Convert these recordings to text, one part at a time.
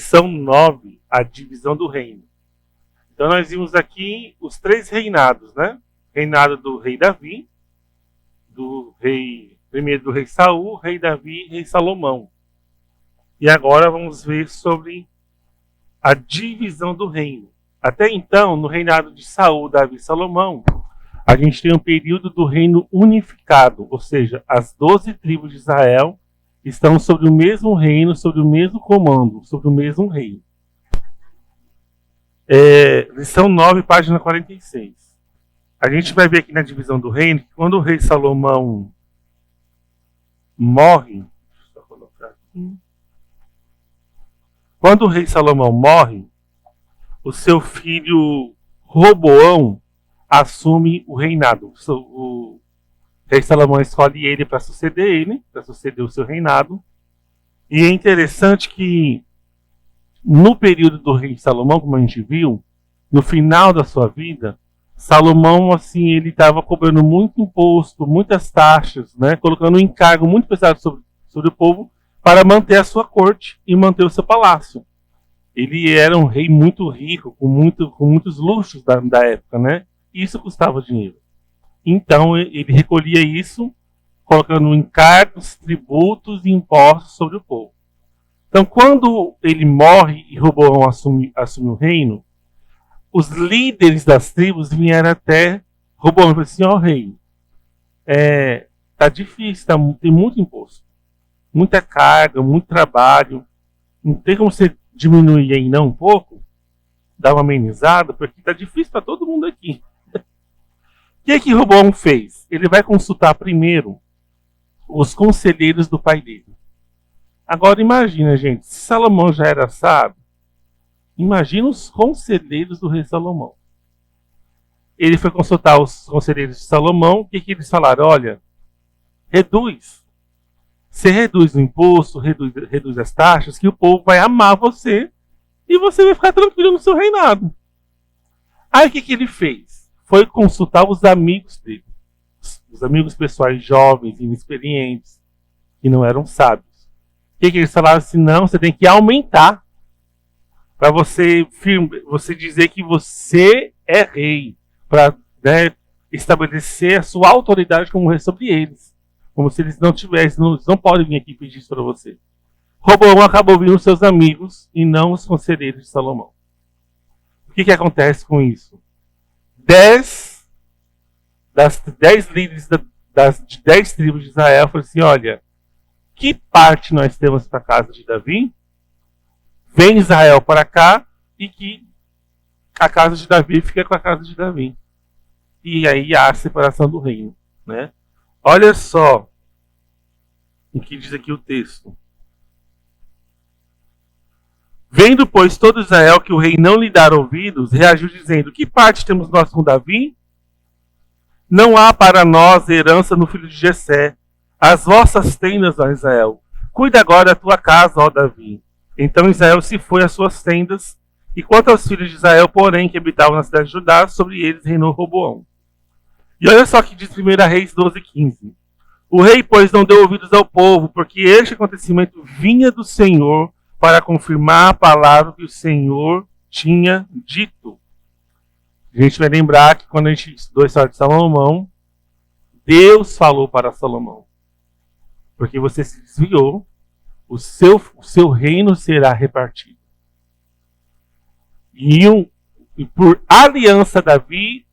Lição 9, a divisão do reino. Então nós vimos aqui os 3 reinados, né? Reinado do rei Davi, primeiro do rei Saul, rei Davi e rei Salomão. E agora vamos ver sobre a divisão do reino. Até então, no reinado de Saul, Davi e Salomão, a gente tem um período do reino unificado, ou seja, as 12 tribos de Israel estão sobre o mesmo reino, sobre o mesmo comando, sobre o mesmo rei. Lição 9, página 46. A gente vai ver aqui na divisão do reino que quando o rei Salomão morre, deixa eu colocar aqui. Quando o rei Salomão morre, o seu filho Roboão assume o reinado. O rei Salomão escolhe ele para suceder o seu reinado. E é interessante que no período do rei Salomão, como a gente viu, no final da sua vida, Salomão, assim, ele estava cobrando muito imposto, muitas taxas, né, colocando um encargo muito pesado sobre o povo para manter a sua corte e manter o seu palácio. Ele era um rei muito rico, com muitos luxos da época, né? E isso custava dinheiro. Então ele recolhia isso, colocando encargos, tributos e impostos sobre o povo. Então quando ele morre e Roboão assume o reino, os líderes das tribos vieram até Roboão e falaram assim: ó rei, tá difícil, tem muito imposto, muita carga, muito trabalho, não tem como você diminuir aí não um pouco, dar uma amenizada, porque tá difícil para todo mundo aqui. O que Roboão fez? Ele vai consultar primeiro os conselheiros do pai dele. Agora imagina, gente, se Salomão já era sábio, imagina os conselheiros do rei Salomão. Ele foi consultar os conselheiros de Salomão. O que eles falaram? Olha, reduz. Você reduz o imposto, reduz as taxas, que o povo vai amar você e você vai ficar tranquilo no seu reinado. Aí o que ele fez? Foi consultar os amigos dele. Os amigos pessoais jovens, inexperientes, que não eram sábios. O que eles falaram? Assim, não, você tem que aumentar. Para você dizer que você é rei, para estabelecer a sua autoridade como rei sobre eles, como se eles não tivessem, eles não podem vir aqui pedir isso para você. Roboão acabou vindo seus amigos e não os conselheiros de Salomão. O que acontece com isso? 10 líderes de 10 tribos de Israel falaram assim: olha, que parte nós temos para a casa de Davi? Vem Israel para cá e que a casa de Davi fica com a casa de Davi. E aí há a separação do reino, né? Olha só o que diz aqui o texto. Vendo, pois, todo Israel que o rei não lhe dera ouvidos, reagiu dizendo: que parte temos nós com Davi? Não há para nós herança no filho de Jessé. As vossas tendas, ó Israel. Cuida agora da tua casa, ó Davi. Então Israel se foi às suas tendas, e quanto aos filhos de Israel, porém, que habitavam na cidade de Judá, sobre eles reinou Roboão. E olha só o que diz 1 Reis 12:15. O rei, pois, não deu ouvidos ao povo, porque este acontecimento vinha do Senhor para confirmar a palavra que o Senhor tinha dito. A gente vai lembrar que quando a gente estudou a história de Salomão, Deus falou para Salomão: porque você se desviou, o seu reino será repartido. E por aliança Davi,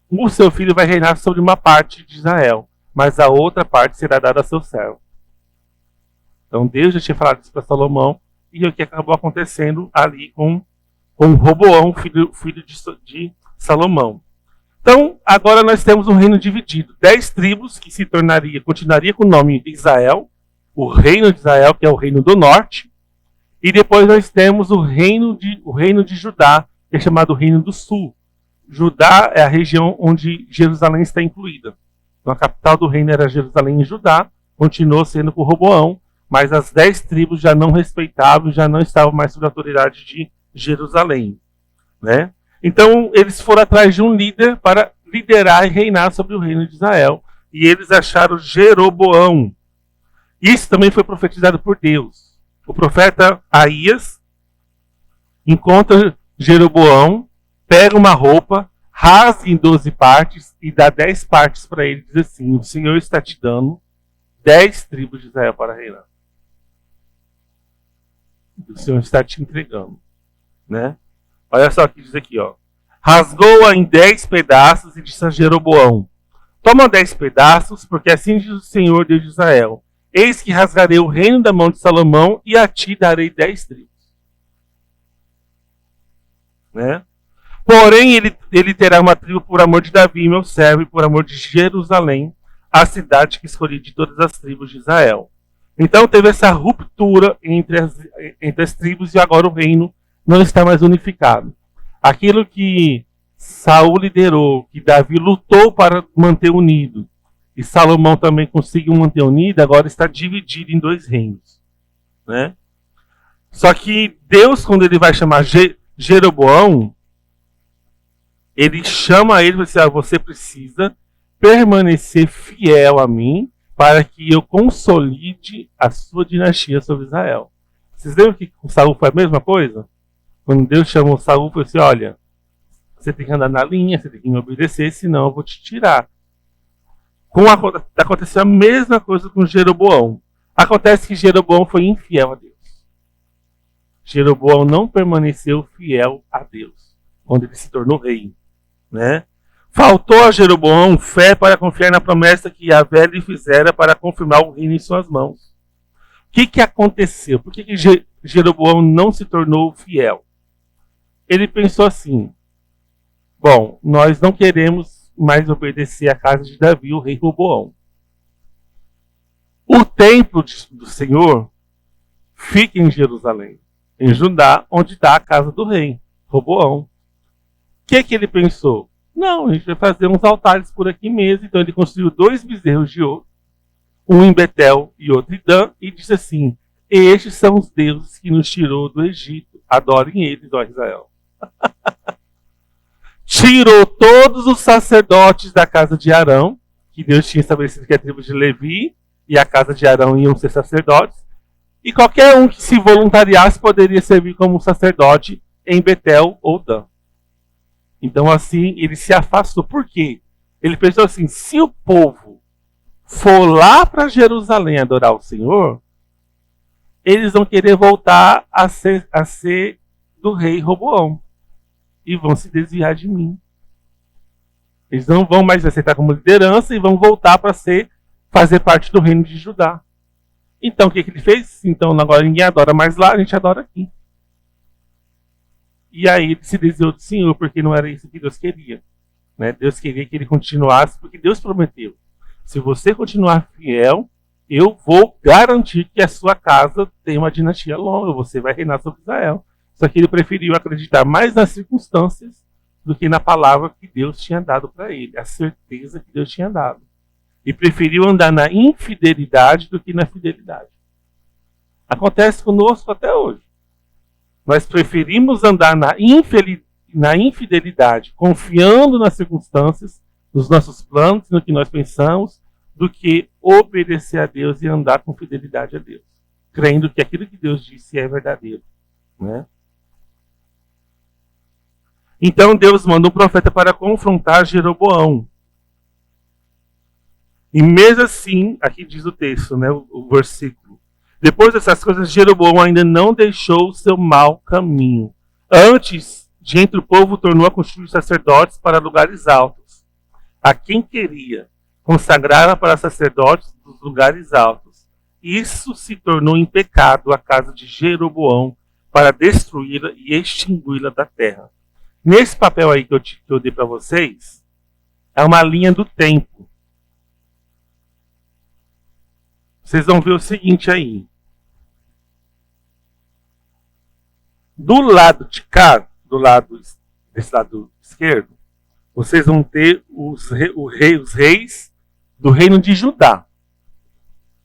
o seu filho vai reinar sobre uma parte de Israel, mas a outra parte será dada a seu servo. Então Deus já tinha falado isso para Salomão, e o que acabou acontecendo ali com Roboão, filho de Salomão. Então, agora nós temos um reino dividido. 10 tribos que continuaria com o nome Israel, o reino de Israel, que é o reino do norte, e depois nós temos o reino de Judá, que é chamado reino do sul. Judá é a região onde Jerusalém está incluída. Então a capital do reino era Jerusalém, em Judá, continuou sendo com Roboão, mas as 10 tribos já não respeitavam, já não estavam mais sob a autoridade de Jerusalém, né? Então eles foram atrás de um líder para liderar e reinar sobre o reino de Israel, e eles acharam Jeroboão. Isso também foi profetizado por Deus. O profeta Aías, encontra Jeroboão, pega uma roupa, rasga em 12 partes e dá 10 partes para ele. Diz assim: o Senhor está te dando 10 tribos de Israel para reinar. O Senhor está te entregando, né? Olha só o que diz aqui, ó. Rasgou-a em 10 pedaços e disse a Jeroboão: toma 10 pedaços, porque assim diz o Senhor, Deus de Israel: eis que rasgarei o reino da mão de Salomão e a ti darei 10 tribos. Né? Porém, ele terá uma tribo por amor de Davi, meu servo, e por amor de Jerusalém, a cidade que escolhi de todas as tribos de Israel. Então teve essa ruptura entre as tribos e agora o reino não está mais unificado. Aquilo que Saul liderou, que Davi lutou para manter unido, e Salomão também conseguiu manter unido, agora está dividido em 2 reinos. Né? Só que Deus, quando ele vai chamar Jeroboão, ele chama ele e diz assim: você precisa permanecer fiel a mim para que eu consolide a sua dinastia sobre Israel. Vocês lembram que com Saul foi a mesma coisa? Quando Deus chamou Saul, foi assim: olha, você tem que andar na linha, você tem que me obedecer, senão eu vou te tirar. Aconteceu a mesma coisa com Jeroboão. Acontece que Jeroboão foi infiel a Deus. Jeroboão não permaneceu fiel a Deus quando ele se tornou rei. Né? Faltou a Jeroboão fé para confiar na promessa que Yahvé lhe fizera para confirmar o reino em suas mãos. O que aconteceu? Por que Jeroboão não se tornou fiel? Ele pensou assim: bom, nós não queremos mais obedecer à casa de Davi, o rei Roboão. O templo do Senhor fica em Jerusalém, em Judá, onde está a casa do rei, Roboão. O que ele pensou? Não, a gente vai fazer uns altares por aqui mesmo. Então ele construiu 2 bezerros de ouro, um em Betel e outro em Dan, e disse assim: estes são os deuses que nos tirou do Egito, adorem eles, ó Israel. Tirou todos os sacerdotes da casa de Arão, que Deus tinha estabelecido que a tribo de Levi e a casa de Arão iam ser sacerdotes, e qualquer um que se voluntariasse poderia servir como sacerdote em Betel ou Dan. Então assim ele se afastou. Por quê? Ele pensou assim: se o povo for lá para Jerusalém adorar o Senhor, eles vão querer voltar a ser do rei Roboão e vão se desviar de mim. Eles não vão mais aceitar como liderança e vão voltar para fazer parte do reino de Judá. Então o que ele fez? Então agora ninguém adora mais lá, a gente adora aqui. E aí ele se desviou do Senhor, porque não era isso que Deus queria. Né? Deus queria que ele continuasse, porque Deus prometeu: se você continuar fiel, eu vou garantir que a sua casa tem uma dinastia longa, você vai reinar sobre Israel. Só que ele preferiu acreditar mais nas circunstâncias do que na palavra que Deus tinha dado para ele, a certeza que Deus tinha dado. E preferiu andar na infidelidade do que na fidelidade. Acontece conosco até hoje. Nós preferimos andar na infidelidade, confiando nas circunstâncias, nos nossos planos, no que nós pensamos, do que obedecer a Deus e andar com fidelidade a Deus, crendo que aquilo que Deus disse é verdadeiro. Né? Então Deus manda um profeta para confrontar Jeroboão. E mesmo assim, aqui diz o texto, né, o versículo: depois dessas coisas, Jeroboão ainda não deixou o seu mau caminho. Antes, de entre o povo, tornou a construir sacerdotes para lugares altos, a quem queria consagrara para sacerdotes dos lugares altos. Isso se tornou em pecado a casa de Jeroboão, para destruí-la e extingui-la da terra. Nesse papel aí que eu dei para vocês, é uma linha do tempo. Vocês vão ver o seguinte aí. Do lado de cá, desse lado esquerdo, vocês vão ter os reis do reino de Judá,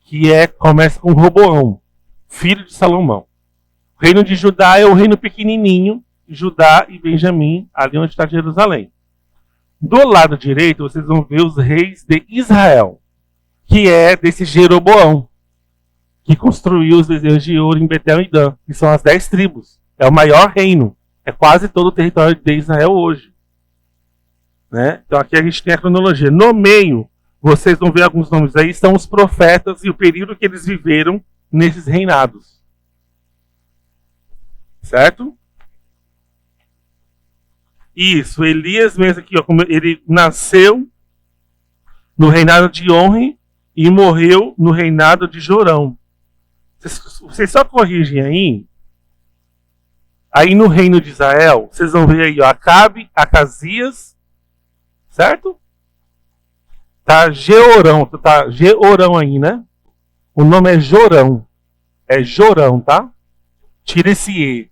que começa com Roboão, filho de Salomão. O reino de Judá é o reino pequenininho, Judá e Benjamim, ali onde está Jerusalém. Do lado direito, vocês vão ver os reis de Israel, que é desse Jeroboão, que construiu os bezerros de ouro em Betel e Dan, que são as 10 tribos. É o maior reino. É quase todo o território de Israel hoje. Né? Então aqui a gente tem a cronologia. No meio, vocês vão ver alguns nomes aí, são os profetas e o período que eles viveram nesses reinados. Certo? Isso, Elias mesmo aqui, ó, ele nasceu no reinado de Onre e morreu no reinado de Jorão. Vocês só corrigem aí. Aí no reino de Israel, vocês vão ver aí, ó, Acabe, Acasias, certo? Tá Georão aí, né? O nome é Jorão. É Jorão, tá? Tira esse E.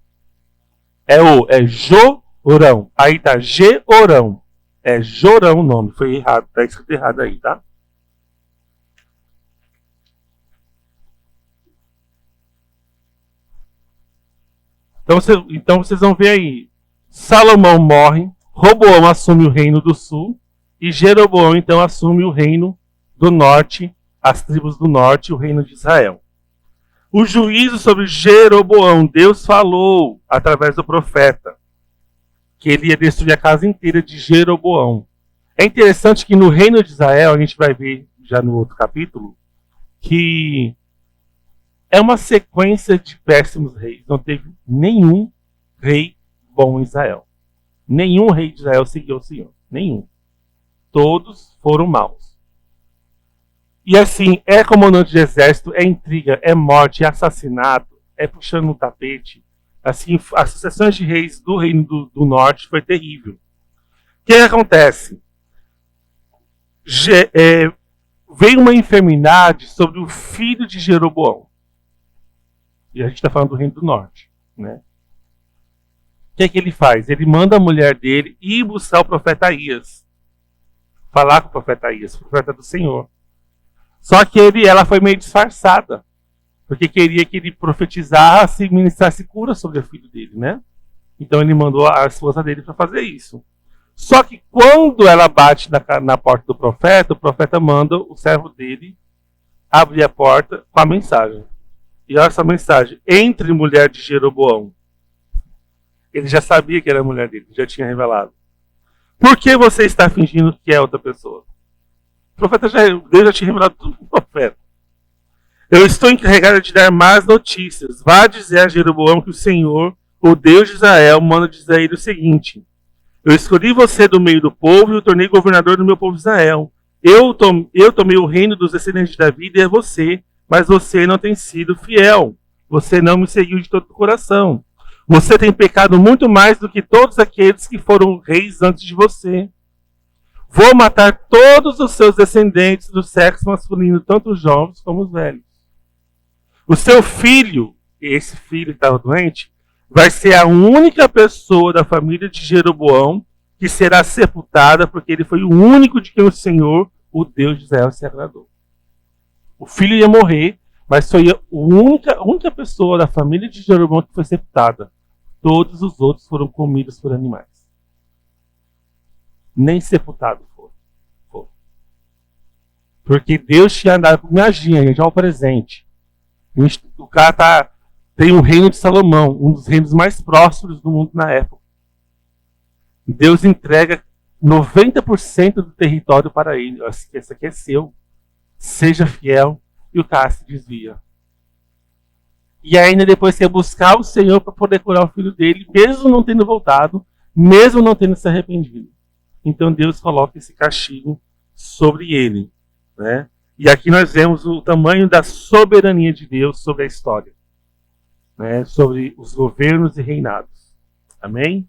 É Jorão. Aí tá Georão. É Jorão o nome. Foi errado. Tá escrito errado aí, tá? Então vocês vão ver aí. Salomão morre. Roboão assume o reino do sul. E Jeroboão então assume o reino do norte. As tribos do norte, o reino de Israel. O juízo sobre Jeroboão, Deus falou através do profeta que ele ia destruir a casa inteira de Jeroboão. É interessante que no reino de Israel, a gente vai ver já no outro capítulo, que é uma sequência de péssimos reis. Não teve nenhum rei bom em Israel. Nenhum rei de Israel seguiu o Senhor. Nenhum. Todos foram maus. E assim, é comandante de exército, é intriga, é morte, é assassinato, é puxando no tapete. Assim, as sucessões de reis do reino do norte foi terrível. O que acontece? Veio uma enfermidade sobre o filho de Jeroboão. E a gente está falando do reino do norte. Né? O que é que ele faz? Ele manda a mulher dele ir buscar o profeta Aías. Falar com o profeta Aías, o profeta do Senhor. Só que ela foi meio disfarçada. Porque queria que ele profetizasse e ministrasse cura sobre o filho dele, né? Então ele mandou a esposa dele para fazer isso. Só que quando ela bate na porta do profeta, o profeta manda o servo dele abrir a porta com a mensagem. E olha essa mensagem. Entre mulher de Jeroboão. Ele já sabia que era a mulher dele, já tinha revelado. Por que você está fingindo que é outra pessoa? O profeta Deus já tinha revelado tudo para o profeta. Eu estou encarregado de dar más notícias. Vá dizer a Jeroboão que o Senhor, o Deus de Israel, manda dizer a ele o seguinte: eu escolhi você do meio do povo e o tornei governador do meu povo Israel. Eu tomei o reino dos descendentes de Davi e é você, mas você não tem sido fiel. Você não me seguiu de todo o coração. Você tem pecado muito mais do que todos aqueles que foram reis antes de você. Vou matar todos os seus descendentes do sexo masculino, tanto os jovens como os velhos. O seu filho, esse filho que estava doente, vai ser a única pessoa da família de Jeroboão que será sepultada, porque ele foi o único de quem o Senhor, o Deus de Israel, se agradou. O filho ia morrer, mas foi a única pessoa da família de Jeroboão que foi sepultada. Todos os outros foram comidos por animais. Nem sepultados foram. Porque Deus tinha dado. Imagina, gente, olha o presente. O cara tem um reino de Salomão, um dos reinos mais prósperos do mundo na época. Deus entrega 90% do território para ele. Esse aqui é seu. Seja fiel. E o cara se desvia. E ainda depois quer buscar o Senhor para poder curar o filho dele, mesmo não tendo voltado, mesmo não tendo se arrependido. Então Deus coloca esse castigo sobre ele. Né? E aqui nós vemos o tamanho da soberania de Deus sobre a história. Né? Sobre os governos e reinados. Amém?